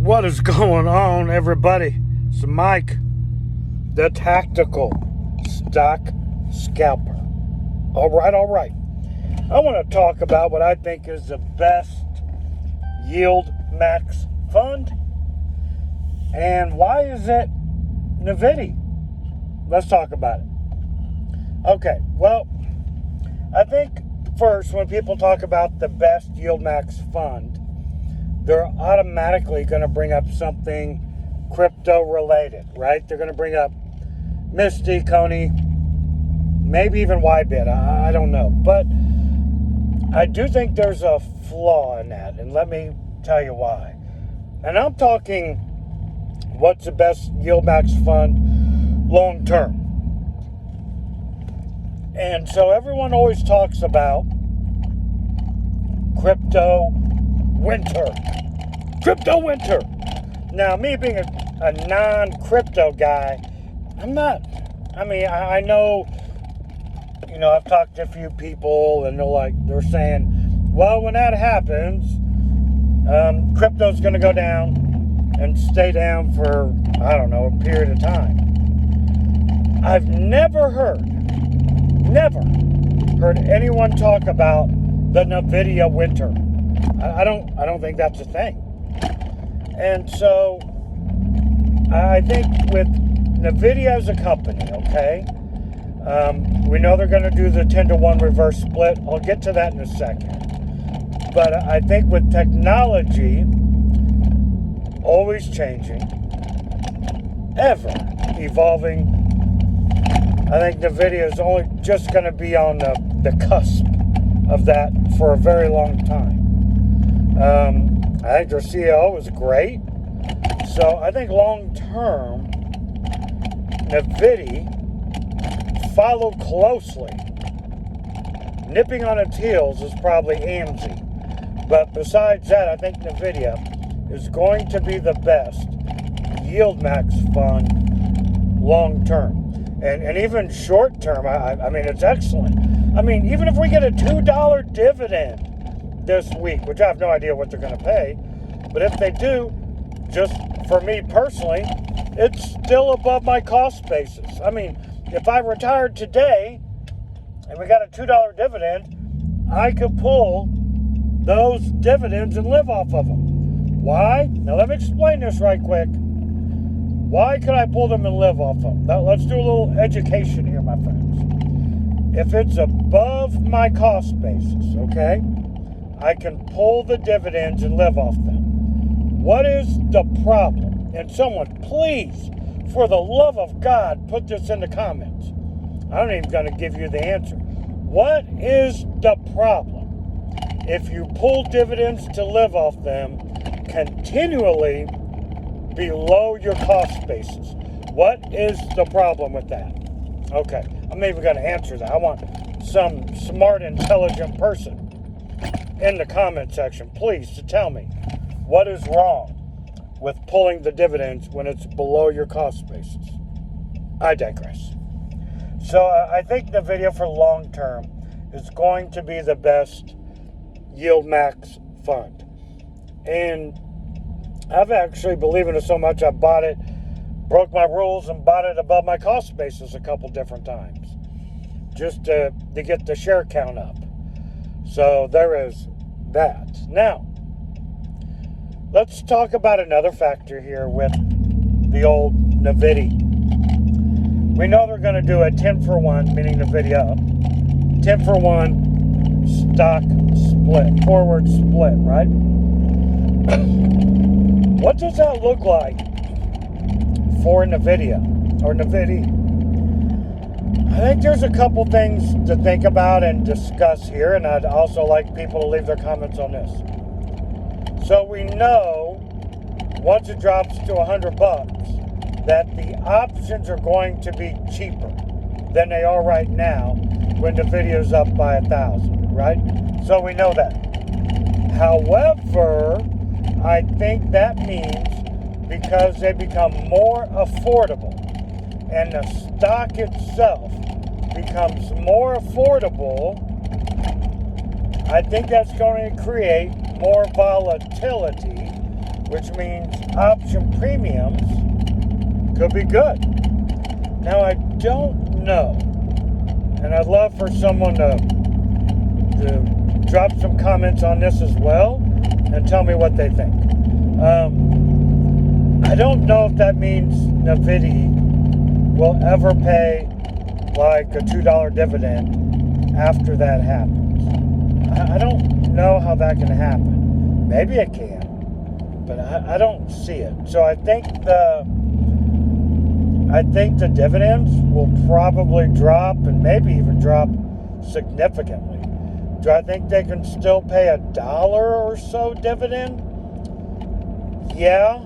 What is going on, everybody? It's Mike, the tactical stock scalper. All right. I want to talk about what I think is the best yield max fund, and why is it NVDY? Let's talk about it. Okay, well, I think first when people talk about the best yield max fund, they're automatically going to bring up something crypto related, right? They're going to bring up Misty, Coney, maybe even YBit. I don't know. But I do think there's a flaw in that, and let me tell you why. And I'm talking what's the best yield max fund long term. And so everyone always talks about crypto winter. Now, me being a non-crypto guy, I know, I've talked to a few people and they're saying, well, when that happens, crypto's going to go down and stay down for, a period of time. I've never heard anyone talk about the NVDY winter. I don't think that's a thing. And so I think with NVDY as a company, okay, we know they're going to do the 10-to-1 reverse split. I'll get to that in a second. But I think with technology always changing, ever evolving, I think NVDY is only just going to be on the cusp of that for a very long time. I think their CEO is great. So I think long term, NVDY followed closely. Nipping on its heels is probably AMZ. But besides that, I think NVDY is going to be the best yield max fund long term. And even short term, I mean, it's excellent. I mean, even if we get a $2 dividend this week, which I have no idea what they're going to pay, but if they do, just for me personally, it's still above my cost basis. I mean, if I retired today and we got a $2 dividend, I could pull those dividends and live off of them. Why? Now let me explain this right quick. Why could I pull them and live off of them? Now let's do a little education here, my friends. If it's above my cost basis, okay, I can pull the dividends and live off them. What is the problem? And someone, please, for the love of God, put this in the comments. I'm not even going to give you the answer. What is the problem if you pull dividends to live off them continually below your cost basis? What is the problem with that? Okay, I'm not even going to answer that. I want some smart, intelligent person in the comment section, please, to tell me what is wrong with pulling the dividends when it's below your cost basis. I digress. So I think NVDY for long term is going to be the best yield max fund. And I've actually believed in it so much I bought it, broke my rules and bought it above my cost basis a couple different times just to get the share count up. So there is that. Now, let's talk about another factor here with the old NVDY. We know they're going to do a 10-for-1, meaning NVDY up, 10-for-1 stock split, forward split, right? What does that look like for NVDY or NVDY? I think there's a couple things to think about and discuss here, and I'd also like people to leave their comments on this. So we know once it drops to $100 that the options are going to be cheaper than they are right now when NVDY is up by 1,000, right? So we know that. However, I think that means because they become more affordable and the stock itself becomes more affordable, I think that's going to create more volatility which means option premiums could be good. Now, I don't know, and I'd love for someone to drop some comments on this as well and tell me what they think. I don't know if that means NVDY will ever pay like a $2 dividend after that happens. I don't know how that can happen. Maybe it can, but I don't see it. So I think the dividends will probably drop, and maybe even drop significantly. Do I think they can still pay $1 or so dividend? Yeah,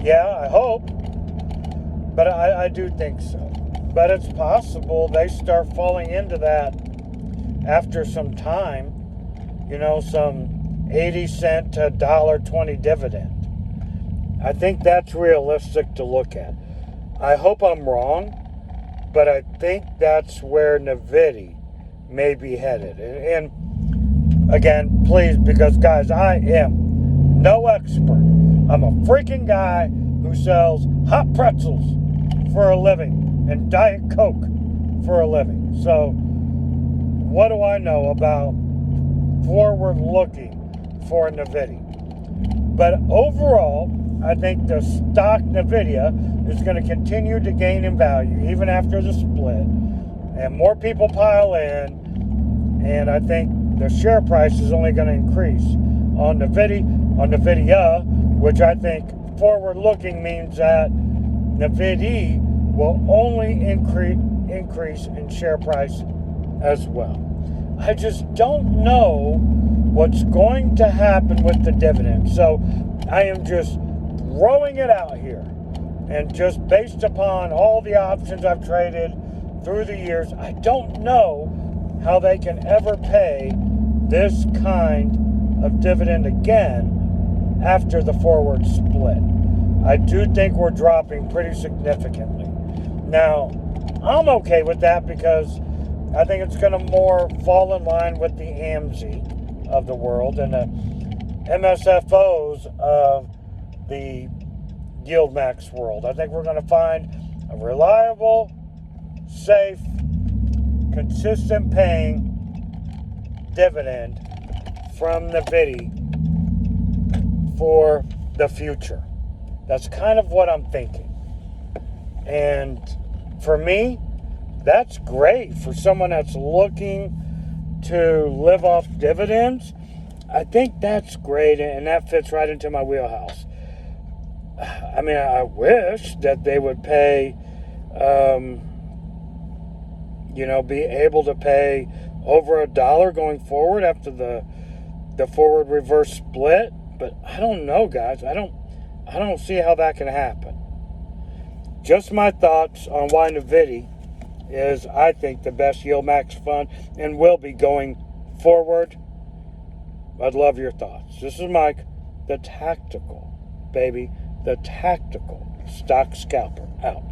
I hope. But I do think so. But it's possible they start falling into that after some time, some 80 cent to $1.20 dividend. I think that's realistic to look at. I hope I'm wrong, but I think that's where NVDY may be headed. And again, please, because guys, I am no expert. I'm a freaking guy who sells hot pretzels for a living and Diet Coke for a living. So what do I know about forward looking for NVDY? But overall, I think the stock NVIDIA is going to continue to gain in value even after the split, and more people pile in, and I think the share price is only going to increase on NVIDIA, which I think forward looking means that NVIDY will only increase in share price as well. I just don't know what's going to happen with the dividend. So I am just throwing it out here, and just based upon all the options I've traded through the years, I don't know how they can ever pay this kind of dividend again after the forward split. I do think we're dropping pretty significantly. Now, I'm okay with that because I think it's going to more fall in line with the AMZ of the world and the MSFOs of the yield max world. I think we're going to find a reliable, safe, consistent paying dividend from NVIDY for the future. That's kind of what I'm thinking. And for me, that's great for someone that's looking to live off dividends. I think that's great, and that fits right into my wheelhouse. I mean, I wish that they would pay, be able to pay over $1 going forward after the forward reverse split. But I don't know, guys. I don't see how that can happen. Just my thoughts on why NVIDY is, I think, the best yield max fund and will be going forward. I'd love your thoughts. This is Mike, the tactical, baby, the tactical stock scalper, out.